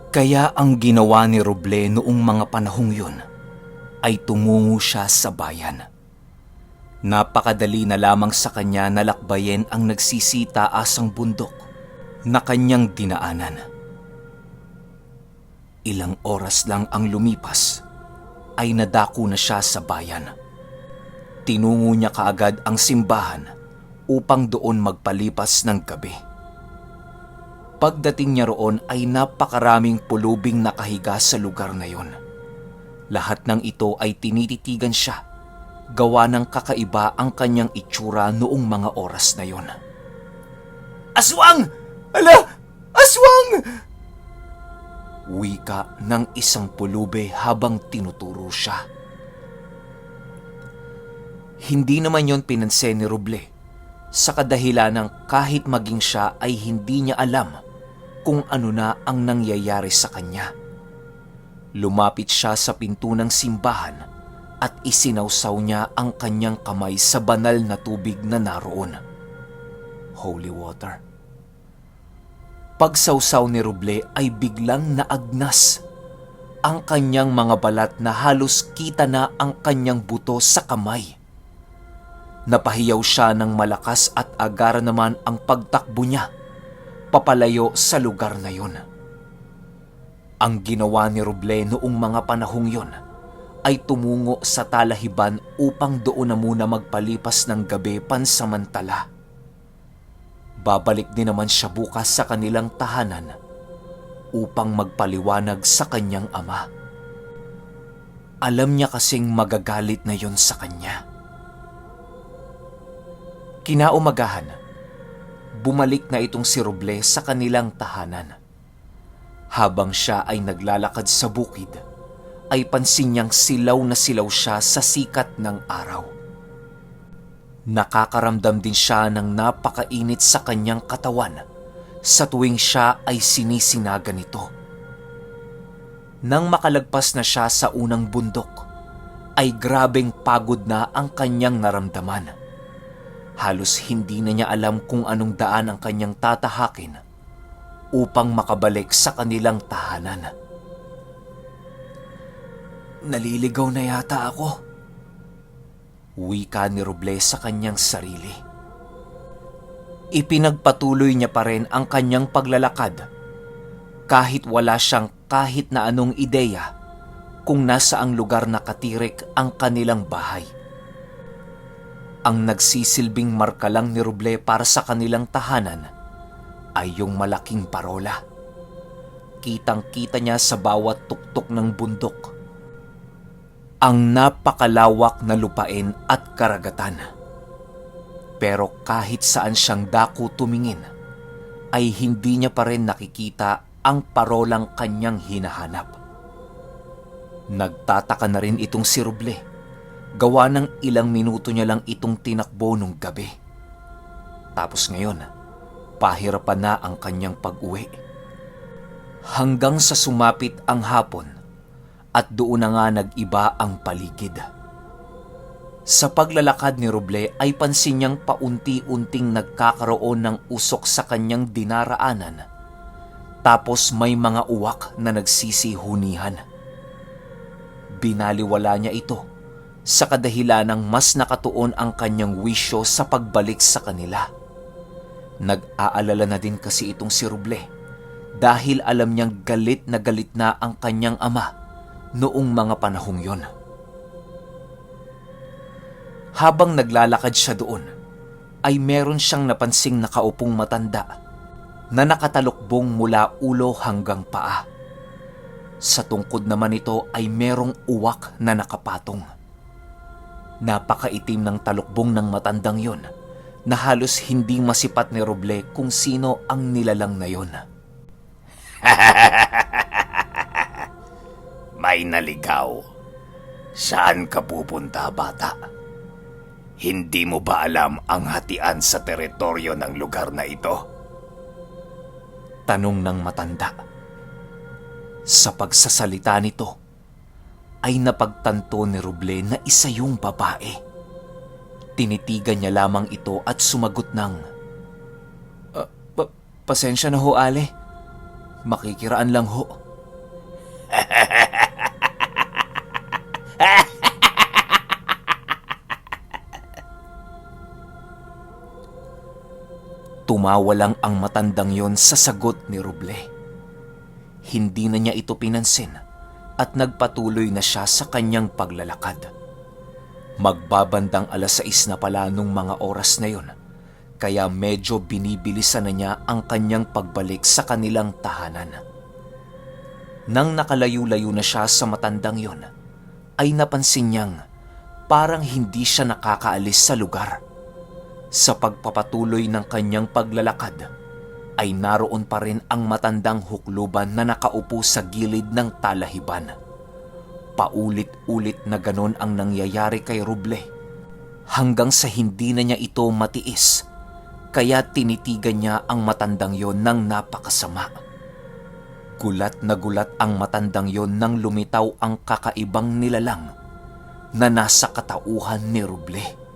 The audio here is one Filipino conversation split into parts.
Kaya ang ginawa ni Roble noong mga panahong yun ay tumungo siya sa bayan. Napakadali na lamang sa kanya na lakbayin ang nagsisitaasang bundok na kanyang dinaanan. Ilang oras lang ang lumipas ay nadako na siya sa bayan. Tinungo niya kaagad ang simbahan upang doon magpalipas ng gabi. Pagdating niya roon ay napakaraming pulubing nakahiga sa lugar na yon. Lahat ng ito ay tinititigan siya, gawa ng kakaiba ang kanyang itsura noong mga oras na yon. "Aswang! Ala! Aswang!" Wika ng isang pulube habang tinuturo siya. Hindi naman yon pinansin ni Roble, sa kadahilan ng kahit maging siya ay hindi niya alam kung ano na ang nangyayari sa kanya. Lumapit siya sa pinto ng simbahan at isinawsaw niya ang kanyang kamay sa banal na tubig na naroon. Holy water. Pagsawsaw ni Roble ay biglang naagnas ang kanyang mga balat na halos kita na ang kanyang buto sa kamay. Napahiyaw siya ng malakas at agara naman ang pagtakbo niya papalayo sa lugar na yun. Ang ginawa ni Roble noong mga panahong yon ay tumungo sa talahiban upang doon na muna magpalipas ng gabi pansamantala. Babalik din naman siya bukas sa kanilang tahanan upang magpaliwanag sa kanyang ama. Alam niya kasing magagalit na yon sa kanya. Kinaumagahan, bumalik na itong si Roble sa kanilang tahanan. Habang siya ay naglalakad sa bukid, ay pansin niyang silaw na silaw siya sa sikat ng araw. Nakakaramdam din siya ng napakainit sa kanyang katawan sa tuwing siya ay sinisinaga nito. Nang makalagpas na siya sa unang bundok, ay grabeng pagod na ang kanyang naramdaman. Halos hindi na niya alam kung anong daan ang kanyang tatahakin upang makabalik sa kanilang tahanan. "Naliligaw na yata ako," wika ni Roble sa kanyang sarili. Ipinagpatuloy niya pa rin ang kanyang paglalakad kahit wala siyang kahit na anong ideya kung nasa ang lugar na katirik ang kanilang bahay. Ang nagsisilbing marka lang ni Roble para sa kanilang tahanan ay yung malaking parola. Kitang-kita niya sa bawat tuktok ng bundok ang napakalawak na lupain at karagatan. Pero kahit saan siyang dako tumingin, ay hindi niya pa rin nakikita ang parolang kanyang hinahanap. Nagtataka na rin itong si Roble, gawa ng ilang minuto niya lang itong tinakbo nung gabi. Tapos ngayon, pahirapan na ang kanyang pag-uwi. Hanggang sa sumapit ang hapon at doon na nga nag-iba ang paligid. Sa paglalakad ni Roble ay pansin niyang paunti-unting nagkakaroon ng usok sa kanyang dinaraanan. Tapos may mga uwak na nagsisihunihan. Binaliwala niya ito sa kadahilanang mas nakatuon ang kanyang wisyo sa pagbalik sa kanila. Nag-aalala na din kasi itong si Roble dahil alam niyang galit na ang kanyang ama noong mga panahong yon. Habang naglalakad siya doon, ay meron siyang napansing nakaupong matanda na nakatalukbong mula ulo hanggang paa. Sa tungkod naman ito ay merong uwak na nakapatong. Napakaitim ng talukbong ng matandang yon na halos hindi masipat ni Roble kung sino ang nilalang na yon. May naligaw. Saan ka pupunta, bata? Hindi mo ba alam ang hatian sa teritoryo ng lugar na ito? Tanong ng matanda. Sa pagsasalita nito, ay napagtanto ni Roble na isa yung babae. Tinitigan niya lamang ito at sumagot ng, Pasensya na ho, Ale. Makikiraan lang ho. Tumawa lang ang matandang yon sa sagot ni Roble. Hindi na niya ito pinansin at nagpatuloy na siya sa kanyang paglalakad. Magbabandang 6:00 na pala nung mga oras na yon, kaya medyo binibilisan na niya ang kanyang pagbalik sa kanilang tahanan. Nang nakalayo-layo na siya sa matandang yon, ay napansin niyang parang hindi siya nakakaalis sa lugar. Sa pagpapatuloy ng kanyang paglalakad, ay naroon pa rin ang matandang hukluban na nakaupo sa gilid ng talahiban. Paulit-ulit na ganon ang nangyayari kay Roble, hanggang sa hindi na niya ito matiis, kaya tinitigan niya ang matandang yon ng napakasama. Gulat na gulat ang matandang yon nang lumitaw ang kakaibang nilalang na nasa katauhan ni Roble.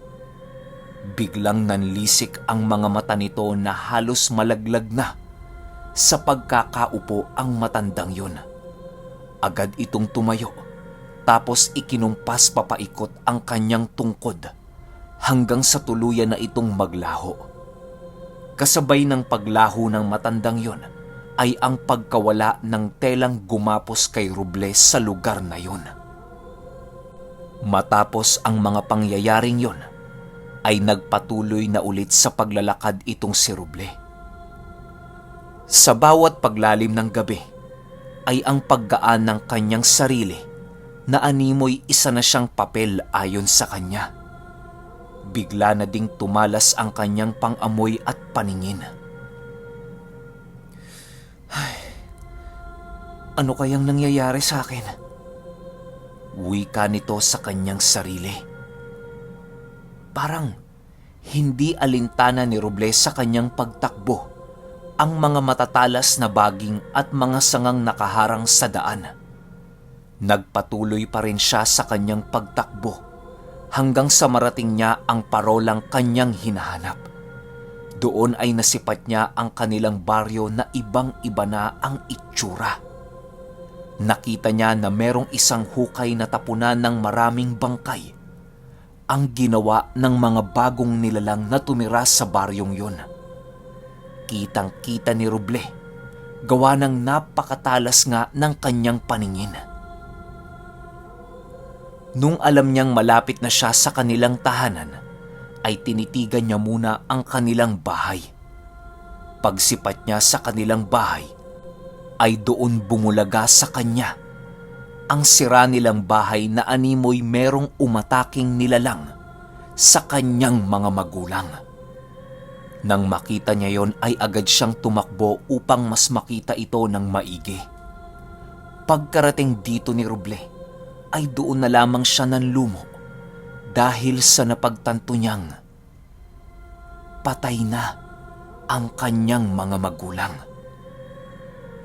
Biglang nanlisik ang mga mata nito na halos malaglag na. Sa pagkakaupo ang matandang yon, agad itong tumayo, tapos ikinumpas papaikot ang kanyang tungkod hanggang sa tuluyan na itong maglaho. Kasabay ng paglaho ng matandang yon ay ang pagkawala ng telang gumapos kay Roble sa lugar na yon. Matapos ang mga pangyayaring yon, ay nagpatuloy na ulit sa paglalakad itong si Roble. Sa bawat paglalim ng gabi, ay ang paggaan ng kanyang sarili na animoy isa na siyang papel ayon sa kanya. Bigla na ding tumalas ang kanyang pangamoy at paningin. Ay, ano kayang nangyayari sa akin? Wika nito sa kanyang sarili. Parang hindi alintana ni Roble sa kanyang pagtakbo ang mga matatalas na baging at mga sangang nakaharang sa daan. Nagpatuloy pa rin siya sa kanyang pagtakbo hanggang sa marating niya ang parolang kanyang hinahanap. Doon ay nasipat niya ang kanilang baryo na ibang-iba na ang itsura. Nakita niya na merong isang hukay na tapunan ng maraming bangkay, ang ginawa ng mga bagong nilalang na tumira sa baryong yon. Kitang-kita ni Roble, gawa ng napakatalas nga ng kanyang paningin. Nung alam niyang malapit na siya sa kanilang tahanan, ay tinitigan niya muna ang kanilang bahay. Pagsipat niya sa kanilang bahay, ay doon bumulaga sa kanya ang sira nilang bahay na animoy merong umataking nilalang sa kanyang mga magulang. Nang makita niya yon ay agad siyang tumakbo upang mas makita ito ng maigi. Pagkarating dito ni Roble, ay doon na lamang siya nanlumo dahil sa napagtanto niyang patay na ang kanyang mga magulang.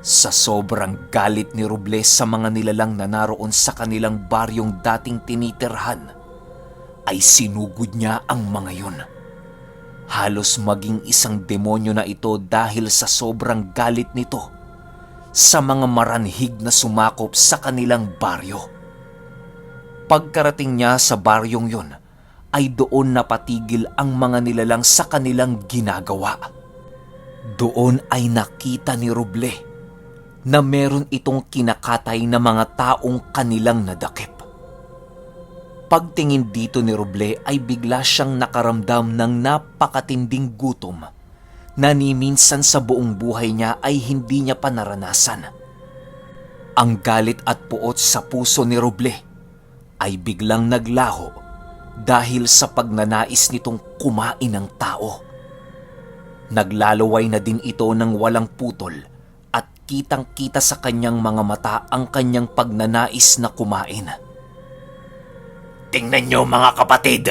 Sa sobrang galit ni Roble sa mga nilalang na naroon sa kanilang baryong dating tinitirhan, ay sinugod niya ang mga yon. Halos maging isang demonyo na ito dahil sa sobrang galit nito sa mga maranhig na sumakop sa kanilang baryo. Pagkarating niya sa baryong yon, ay doon napatigil ang mga nilalang sa kanilang ginagawa. Doon ay nakita ni Roble na meron itong kinakatay na mga taong kanilang nadakip. Pagtingin dito ni Roble ay bigla siyang nakaramdam ng napakatinding gutom na ni minsan sa buong buhay niya ay hindi niya pa naranasan. Ang galit at puot sa puso ni Roble ay biglang naglaho dahil sa pagnanais nitong kumain ng tao. Naglalaway na din ito ng walang putol at kitang-kita sa kanyang mga mata ang kanyang pagnanais na kumain. Tingnan nyo mga kapatid,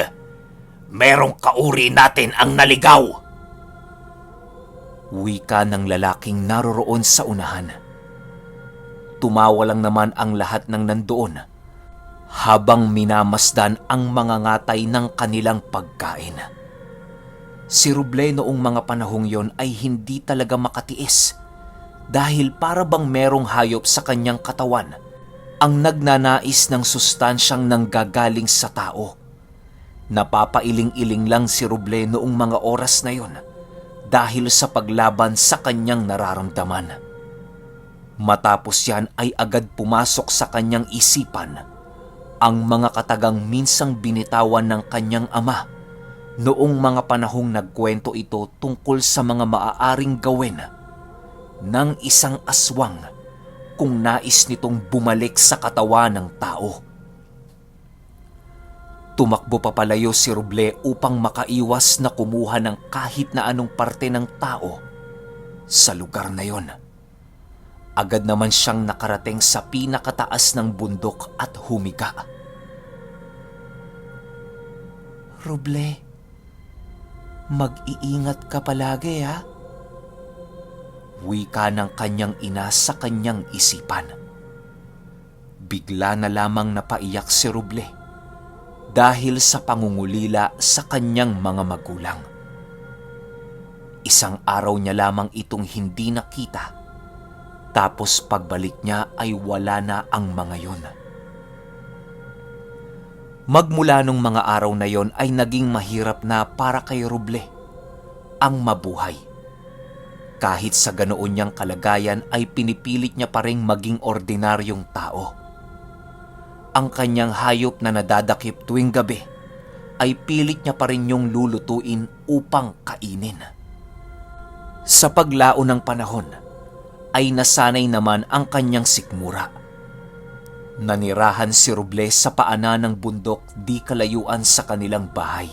merong kauri natin ang naligaw. Wika ng lalaking naroroon sa unahan. Tumawa lang naman ang lahat ng nandoon habang minamasdan ang mga ngatay ng kanilang pagkain. Si Roble noong mga panahong yon ay hindi talaga makatiis dahil para bang merong hayop sa kanyang katawan ang nagnanais ng sustansyang nanggagaling sa tao. Napapailing-iling lang si Roble noong mga oras na yon dahil sa paglaban sa kanyang nararamdaman. Matapos yan ay agad pumasok sa kanyang isipan ang mga katagang minsang binitawan ng kanyang ama noong mga panahong nagkwento ito tungkol sa mga maaaring gawin ng isang aswang kung nais nitong bumalik sa katawan ng tao. Tumakbo papalayo si Roble upang makaiwas na kumuha ng kahit na anong parte ng tao sa lugar na yon. Agad naman siyang nakarating sa pinakataas ng bundok at humiga. Roble, mag-iingat ka palagi ha? Wika ng kanyang ina sa kanyang isipan. Bigla na lamang napaiyak si Roble dahil sa pangungulila sa kanyang mga magulang. Isang araw niya lamang itong hindi nakita, tapos pagbalik niya ay wala na ang mga yon. Magmula nung mga araw na yon ay naging mahirap na para kay Roble ang mabuhay. Kahit sa ganoon niyang kalagayan ay pinipilit niya pa ring maging ordinaryong tao. Ang kanyang hayop na nadadakip tuwing gabi ay pilit niya pa rin yung lulutuin upang kainin. Sa paglao ng panahon ay nasanay naman ang kanyang sikmura. Nanirahan si Roble sa paanan ng bundok di kalayuan sa kanilang bahay.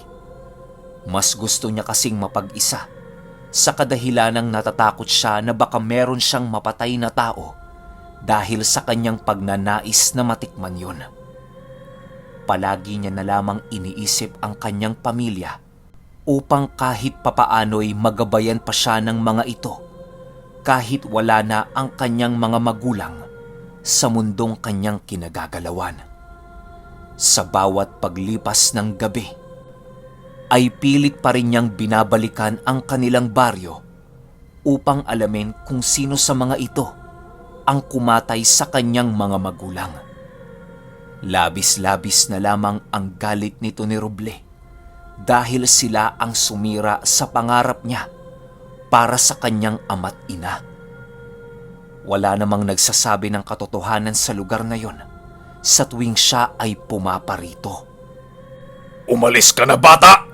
Mas gusto niya kasing mapag-isa sa kadahilanang natatakot siya na baka meron siyang mapatay na tao dahil sa kanyang pagnanais na matikman yun. Palagi niya na lamang iniisip ang kanyang pamilya upang kahit papaano'y magabayan pa siya ng mga ito kahit wala na ang kanyang mga magulang sa mundong kanyang kinagagalawan. Sa bawat paglipas ng gabi, ay pilit pa rin niyang binabalikan ang kanilang baryo upang alamin kung sino sa mga ito ang kumatay sa kanyang mga magulang. Labis-labis na lamang ang galit nito ni Roble dahil sila ang sumira sa pangarap niya para sa kanyang ama't ina. Wala namang nagsasabi ng katotohanan sa lugar na yon sa tuwing siya ay pumaparito. Umalis ka na, bata!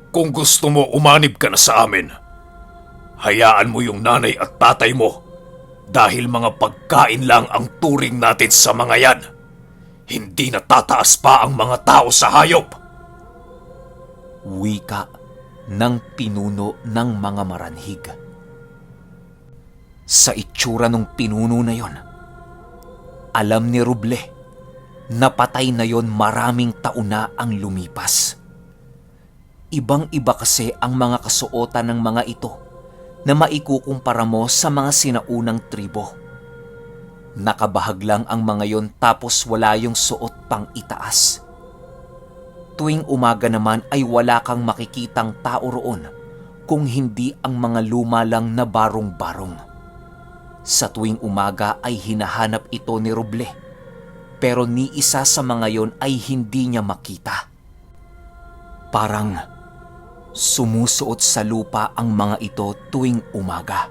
Kung gusto mo, umanib ka na sa amin. Hayaan mo yung nanay at tatay mo dahil mga pagkain lang ang turing natin sa mga yan. Hindi natataas pa ang mga tao sa hayop. Wika ng pinuno ng mga maranhig. Sa itsura ng pinuno na yon, alam ni Roble na patay na yon maraming taon na ang lumipas. Ibang-iba kasi ang mga kasuotan ng mga ito na maikukumpara mo sa mga sinaunang tribo. Nakabahag lang ang mga yon tapos wala yung suot pang itaas. Tuwing umaga naman ay wala kang makikitang tao roon kung hindi ang mga luma lang na barong-barong. Sa tuwing umaga ay hinahanap ito ni Roble, pero ni isa sa mga yon ay hindi niya makita. Parang sumusuot sa lupa ang mga ito tuwing umaga.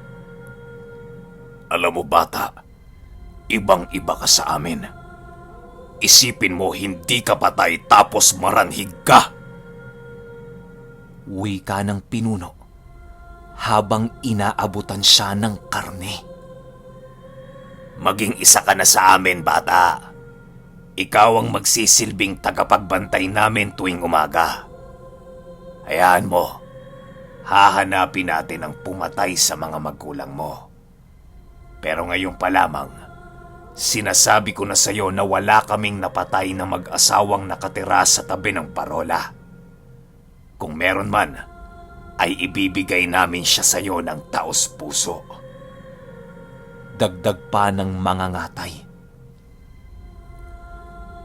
Alam mo, bata, ibang-iba ka sa amin. Isipin mo hindi ka patay tapos maranhig ka. Wika ng pinuno habang inaabutan siya ng karne. Maging isa ka na sa amin, bata. Ikaw ang magsisilbing tagapagbantay namin tuwing umaga. Hayaan mo, hahanapin natin ang pumatay sa mga magulang mo. Pero ngayon pa lamang, sinasabi ko na sa'yo na wala kaming napatay na mag-asawang nakatira sa tabi ng parola. Kung meron man, ay ibibigay namin siya sa'yo ng taos-puso. Dagdag pa ng mga ngatay.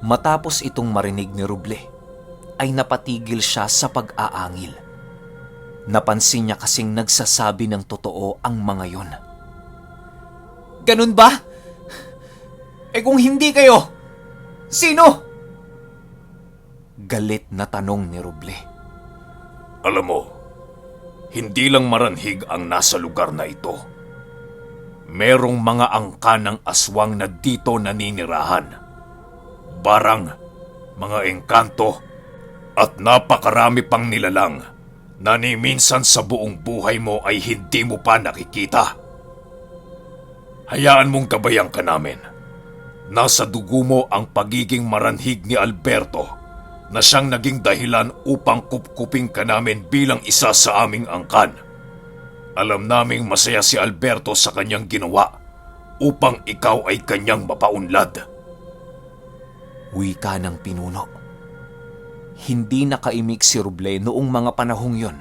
Matapos itong marinig ni Roble, ay napatigil siya sa pag-aangil. Napansin niya kasing nagsasabi ng totoo ang mga yon. Ganun ba? Eh kung hindi kayo, sino? Galit na tanong ni Roble. Alam mo, hindi lang maranhig ang nasa lugar na ito. Merong mga angka ng aswang na dito naninirahan. Barang, mga engkanto, at napakarami pang nilalang na ni minsan sa buong buhay mo ay hindi mo pa nakikita. Hayaan mong gabayan ka namin. Nasa dugo mo ang pagiging maranhig ni Alberto na siyang naging dahilan upang kupkuping ka namin bilang isa sa aming angkan. Alam naming masaya si Alberto sa kanyang ginawa upang ikaw ay kanyang mapaunlad. Wika ng pinuno. Hindi nakaimik si Roble noong mga panahong yon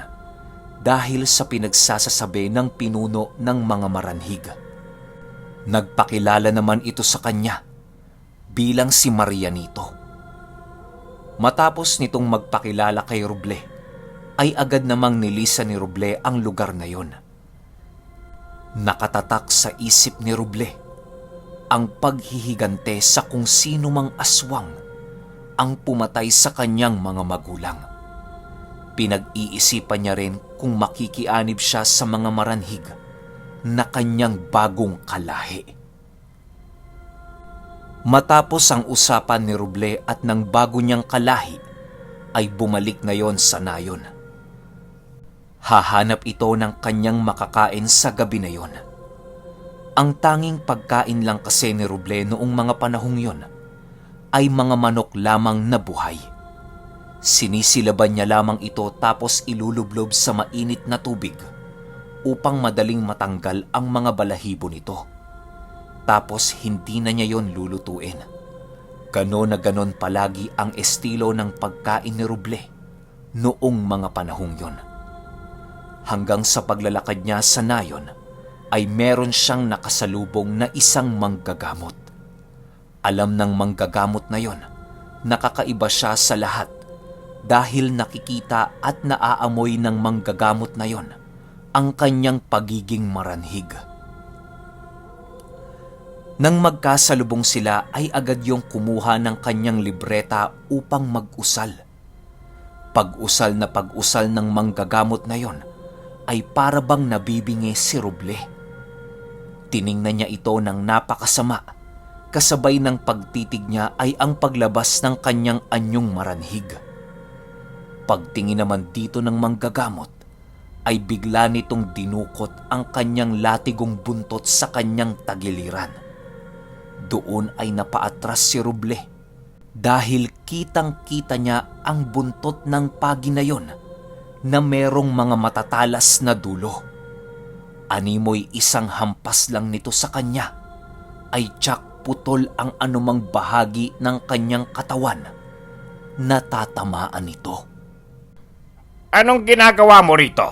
dahil sa pinagsasasabi ng pinuno ng mga maranhig. Nagpakilala naman ito sa kanya bilang si Marianito. Matapos nitong magpakilala kay Roble, ay agad namang nilisan ni Roble ang lugar na yon. Nakatatak sa isip ni Roble ang paghihigante sa kung sino mang aswang ang pumatay sa kanyang mga magulang. Pinag-iisipan niya rin kung makikianib siya sa mga maranhig na kanyang bagong kalahi. Matapos ang usapan ni Roble at ng bago niyang kalahi, ay bumalik ngayon sa nayon. Hahanap ito ng kanyang makakain sa gabi na yon. Ang tanging pagkain lang kasi ni Roble noong mga panahong yon ay mga manok lamang na buhay. Sinisilaban niya lamang ito tapos ilulublob sa mainit na tubig upang madaling matanggal ang mga balahibo nito. Tapos hindi na niya yon lulutuin. Ganon na ganon palagi ang estilo ng pagkain ni Roble noong mga panahong yon. Hanggang sa paglalakad niya sa nayon ay meron siyang nakasalubong na isang manggagamot. Alam ng manggagamot na yon, nakakaiba siya sa lahat dahil nakikita at naaamoy ng manggagamot na yon ang kanyang pagiging maranhig. Nang magkasalubong sila ay agad yung kumuha ng kanyang libreta upang mag-usal. Pag-usal ng manggagamot na yon ay para bang nabibingi si Roble. Tiningnan niya ito ng napakasama. Kasabay ng pagtitig niya ay ang paglabas ng kanyang anyong maranhig. Pagtingin naman dito ng manggagamot, ay bigla nitong dinukot ang kanyang latigong buntot sa kanyang tagiliran. Doon ay napaatras si Roble dahil kitang-kita niya ang buntot ng pagi na yon na merong mga matatalas na dulo. Animoy isang hampas lang nito sa kanya ay tsak putol ang anumang bahagi ng kanyang katawan na tatamaan nito. Anong ginagawa mo rito?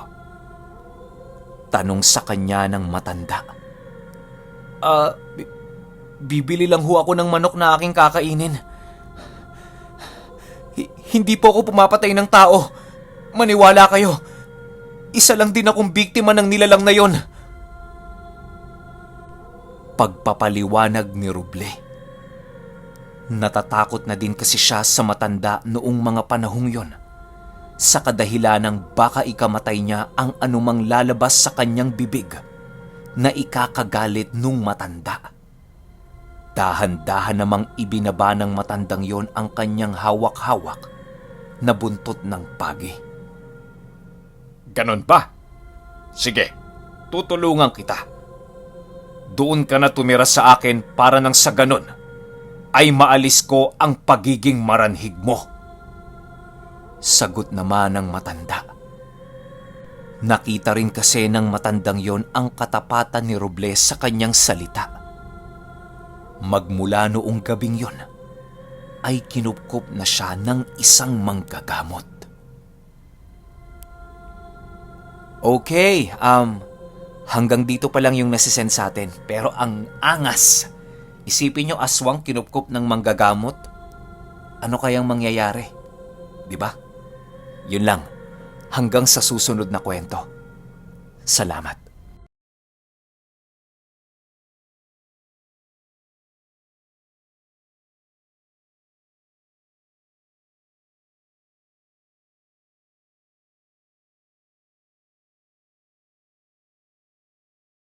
Tanong sa kanya ng matanda. Bibili lang ho ako ng manok na aking kakainin. Hindi po ako pumapatay ng tao. Maniwala kayo. Isa lang din akong biktima ng nilalang na yon. Pagpapaliwanag ni Roble. Natatakot na din kasi siya sa matanda noong mga panahong yon, sa kadahilanang baka ikamatay niya ang anumang lalabas sa kanyang bibig na ikakagalit nung matanda. Dahan-dahan namang ibinaba ng matandang yon ang kanyang hawak-hawak na buntot ng pagi. Ganon ba? Sige, tutulungan kita. Doon ka na tumira sa akin para nang sa ganon ay maalis ko ang pagiging maranhig mo. Sagot naman ng matanda. Nakita rin kasi ng matandang yon ang katapatan ni Roble sa kanyang salita. Magmula noong gabing yon, ay kinupkup na siya ng isang manggagamot. Okay, hanggang dito pa lang yung nasisend sa atin. Pero ang angas. Isipin nyo aswang kinupkup ng manggagamot. Ano kayang mangyayari? Diba? Yun lang. Hanggang sa susunod na kwento. Salamat.